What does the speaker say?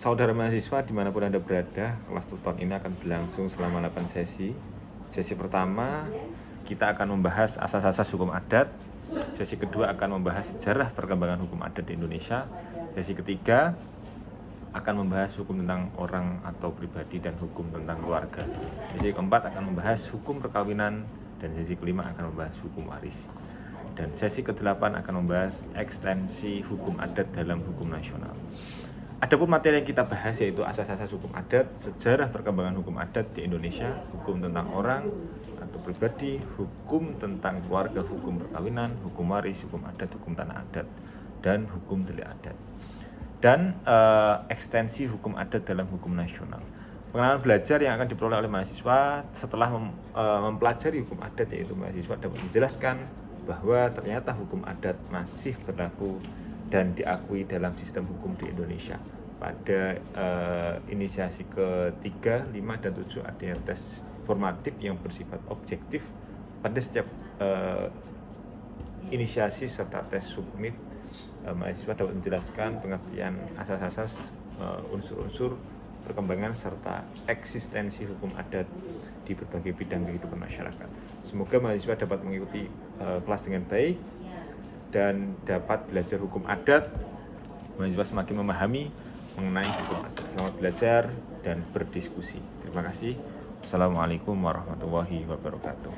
Saudara mahasiswa dimanapun Anda berada, kelas tutor ini akan berlangsung selama 8 sesi. Sesi pertama, kita akan membahas asas-asas hukum adat. Sesi kedua akan membahas sejarah perkembangan hukum adat di Indonesia. Sesi ketiga akan membahas hukum tentang orang atau pribadi dan hukum tentang keluarga. Sesi keempat akan membahas hukum perkawinan, dan sesi kelima akan membahas hukum waris. Dan sesi ke-8 akan membahas ekstensi hukum adat dalam hukum nasional. Adapun materi yang kita bahas yaitu asas-asas hukum adat, sejarah perkembangan hukum adat di Indonesia, hukum tentang orang atau pribadi, hukum tentang keluarga, hukum perkawinan, hukum waris, hukum adat, hukum tanah adat, dan hukum delik adat. Dan ekstensi hukum adat dalam hukum nasional. Pengalaman belajar yang akan diperoleh oleh mahasiswa setelah mempelajari hukum adat, yaitu mahasiswa dapat menjelaskan bahwa ternyata hukum adat masih berlaku dan diakui dalam sistem hukum di Indonesia. Pada inisiasi ke-3, 5, dan 7 ada tes formatif yang bersifat objektif. Pada setiap inisiasi serta tes submit, mahasiswa dapat menjelaskan pengertian asas-asas, unsur-unsur perkembangan serta eksistensi hukum adat di berbagai bidang kehidupan masyarakat. Semoga mahasiswa dapat mengikuti kelas dengan baik dan dapat belajar hukum adat. Mahasiswa semakin memahami mengenai hukum adat. Selamat belajar dan berdiskusi. Terima kasih. Assalamualaikum warahmatullahi wabarakatuh.